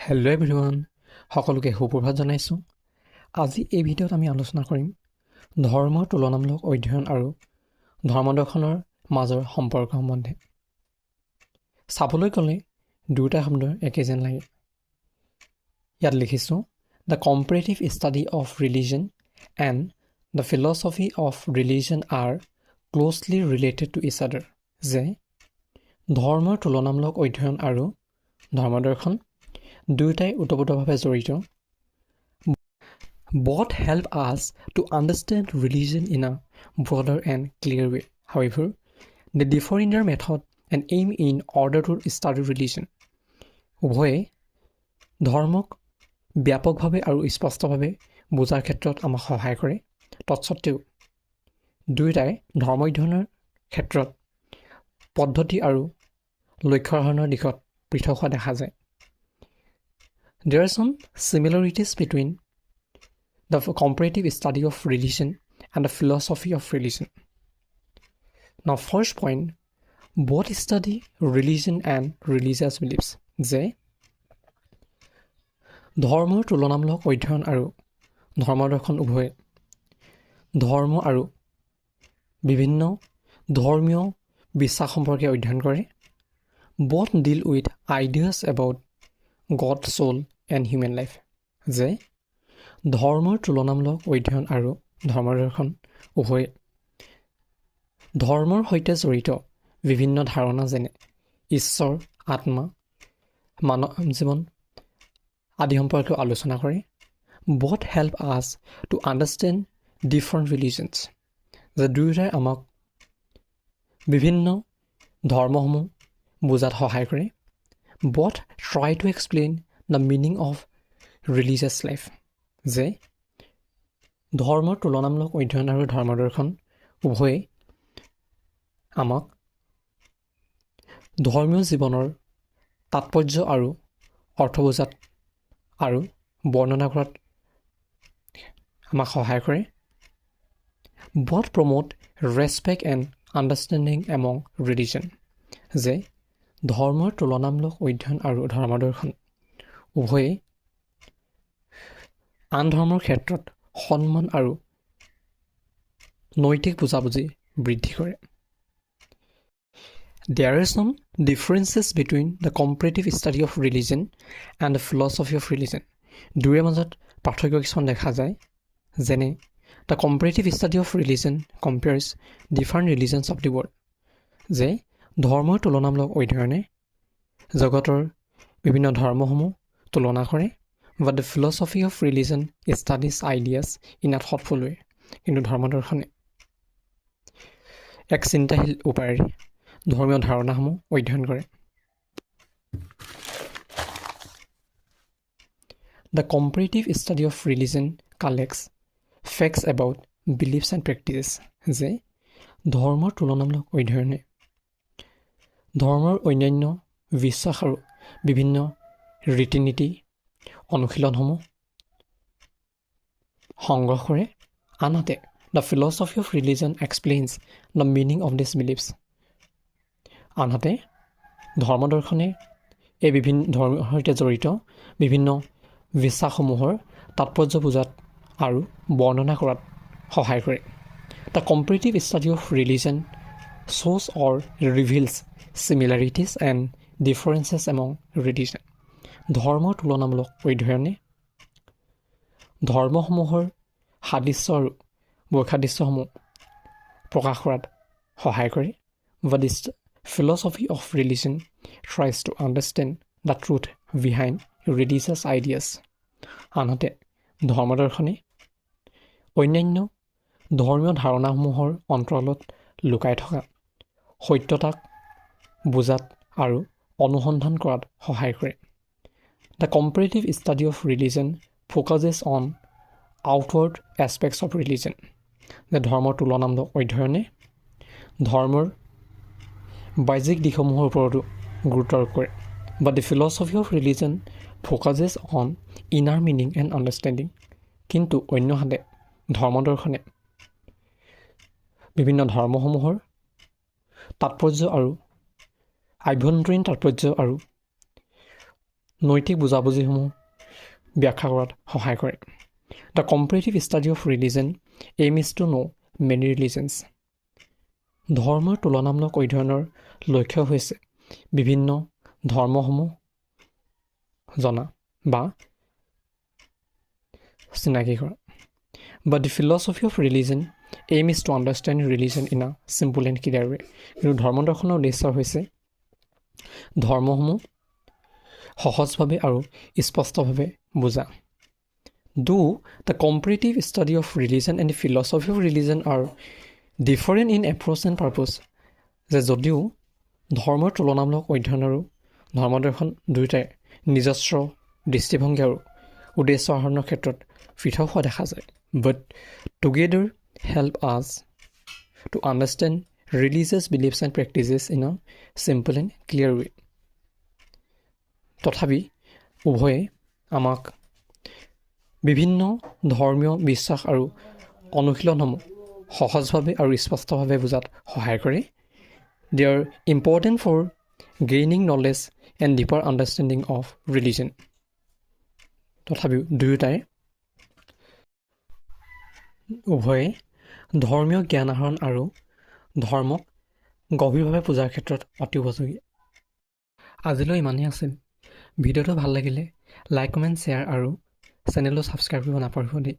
Hello' everyone, সকলোকে সুপ্ৰভাত জনাইছোঁ। আজি এই ভিডিঅ'ত আমি আলোচনা কৰিম ধৰ্মৰ তুলনামূলক অধ্যয়ন আৰু ধৰ্মদৰ্শনৰ মাজৰ সম্পৰ্ক সম্বন্ধে। চাবলৈ গ'লে দুয়োটা শব্দ একে যেন লাগে। ইয়াত লিখিছোঁ, the comparative study of religion and the philosophy of religion are closely related to each other. যে ধৰ্মৰ তুলনামূলক অধ্যয়ন আৰু ধৰ্মদৰ্শন দুয়োটাই ওতপ্ৰোতভাৱে জড়িত। Both help us to understand religion in a broader and clear way. However, they differ in their method and aim in order to study religion. উভয়ে ধৰ্মক ব্যাপকভাৱে আৰু স্পষ্টভাৱে বুজাৰ ক্ষেত্ৰত আমাক সহায় কৰে। তৎসত্ত্বেও দুয়োটাই ধৰ্ম অধ্যয়নৰ ক্ষেত্ৰত পদ্ধতি আৰু লক্ষ্যৰ দিশত পৃথক হোৱা দেখা যায়। There are some similarities between the comparative study of religion and the philosophy of religion. Now, first point, both study religion and religious beliefs. যে ধৰ্মৰ তুলনামূলক অধ্যয়ন আৰু ধৰ্মদৰ্শন উভয়ে ধৰ্ম আৰু বিভিন্ন ধৰ্মীয় বিশ্বাস সম্পৰ্কে অধ্যয়ন কৰে। Both deal with ideas about God, soul and human life. যে ধৰ্মৰ তুলনামূলক অধ্যয়ন আৰু ধৰ্মদৰ্শন উভয়ে ধৰ্মৰ সৈতে জড়িত বিভিন্ন ধাৰণা যেনে ঈশ্বৰ, আত্মা, মানৱ জীৱন আদি সম্পৰ্কে আলোচনা কৰে। Both help us to understand different religions. যে দুয়োটাই আমাক বিভিন্ন ধৰ্মসমূহ বুজাত সহায় কৰে। Both try to explain the meaning of religious life. যে ধৰ্মৰ তুলনামূলক অধ্যয়ন আৰু ধৰ্মদৰ্শন উভয়ে আমাক ধৰ্মীয় জীৱনৰ তাৎপৰ্য আৰু অৰ্থ বুজাত আৰু বৰ্ণনা কৰাত আমাক সহায় কৰে। Both promote respect and understanding among religion. যে ধৰ্মৰ তুলনামূলক অধ্যয়ন আৰু ধৰ্মদৰ্শন উভয়ে আন ধৰ্মৰ ক্ষেত্ৰত সন্মান আৰু নৈতিক বুজাবুজি বৃদ্ধি কৰে। There are some differences between the comparative study of religion and the philosophy of religion. দুয়োৰে মাজত পাৰ্থক্য কিছুমান দেখা যায়। যেনে the comparative study of religion compares different religions of the world. যে ধৰ্মৰ তুলনামূলক অধ্যয়নে জগতৰ বিভিন্ন ধৰ্মসমূহ তুলনা কৰে। But the philosophy of religion studies ideas in a thoughtful way. কিন্তু ধৰ্মদৰ্শনে এক চিন্তাশীল উপায়েৰে ধৰ্মীয় ধাৰণাসমূহ অধ্যয়ন কৰে। The comparative study of religion collects facts about beliefs and practices. যে ধৰ্মৰ তুলনামূলক অধ্যয়নে ধৰ্মৰ অন্যান্য বিশ্বাস আৰু বিভিন্ন ৰীতি নীতি অনুশীলনসমূহ সংগ্ৰহ কৰে। আনহাতে the philosophy of religion explains the meaning of these beliefs. আনহাতে ধৰ্মদৰ্শনে এই বিভিন্ন ধৰ্মৰ সৈতে জড়িত বিভিন্ন বিশ্বাসসমূহৰ তাৎপৰ্য বুজাত আৰু বৰ্ণনা কৰাত সহায় কৰে। The comparative study of religion shows or reveals similarities and differences among religion. ধৰ্মৰ তুলনামূলক অধ্যয়নে ধৰ্মসমূহৰ সাদৃশ্য আৰু বৈসাদৃশ্যসমূহ প্ৰকাশ কৰাত সহায় কৰে। But the philosophy of religion tries to understand the truth behind religious ideas. আনহাতে ধৰ্মদৰ্শনে অন্যান্য ধৰ্মীয় ধাৰণাসমূহৰ অন্তৰালত লুকাই থকা সত্যতাক বুজাত আৰু অনুসন্ধান কৰাত সহায় কৰে। The comparative study of religion focuses on outward aspects of religion. যে ধৰ্মৰ তুলনামূলক অধ্যয়নে ধৰ্মৰ বাহ্যিক দিশসমূহৰ ওপৰতো গুৰুত্ব আৰোপ কৰে। But the philosophy of religion focuses on inner meaning and understanding. কিন্তু অন্যহাতে ধৰ্মদৰ্শনে বিভিন্ন ধৰ্মসমূহৰ তাৎপৰ্য আৰু আভ্যন্তৰীণ তাৎপৰ্য আৰু নৈতিক বুজাবুজিসমূহ ব্যাখ্যা কৰাত সহায় কৰে। The comparative study of religion aim is to know' many religions. ধৰ্মৰ তুলনামূলক অধ্যয়নৰ লক্ষ্য হৈছে বিভিন্ন ধৰ্মসমূহ জনা বা চিনাকি কৰা। But the philosophy of religion aim is to understand religion in a simple and clear way. কিন্তু ধৰ্ম দৰ্শনৰ উদ্দেশ্য হৈছে ধৰ্মসমূহ সহজভাৱে আৰু স্পষ্টভাৱে বুজা। Do the comparative study of religion and the philosophy of religion are different in approach and purpose? যে যদিও ধৰ্মৰ তুলনামূলক অধ্যয়ন আৰু ধৰ্মদৰ্শন দুয়োটাই নিজস্ব দৃষ্টিভংগী আৰু উদ্দেশ্য আহৰণৰ ক্ষেত্ৰত পৃথক হোৱা দেখা যায়। But together help us to understand religious beliefs and practices in a simple and clear way. তথাপি উভয়ে আমাক বিভিন্ন ধৰ্মীয় বিশ্বাস আৰু অনুশীলনসমূহ সহজভাৱে আৰু স্পষ্টভাৱে বুজাত সহায় কৰে। They are important for gaining knowledge and deeper understanding of religion. তথাপিও দুয়োটাই উভয়ে ধৰ্মীয় জ্ঞান আহৰণ আৰু ধৰ্মক গভীৰভাৱে বুজাৰ ক্ষেত্ৰত অতি উপযোগী। আজিলৈ ইমানেই আছিল। ভিডিঅ'টো ভাল লাগিলে লাইক, কমেণ্ট, শ্বেয়াৰ আৰু চেনেলটো ছাবস্ক্ৰাইব কৰিব নাপাহৰিব দেই।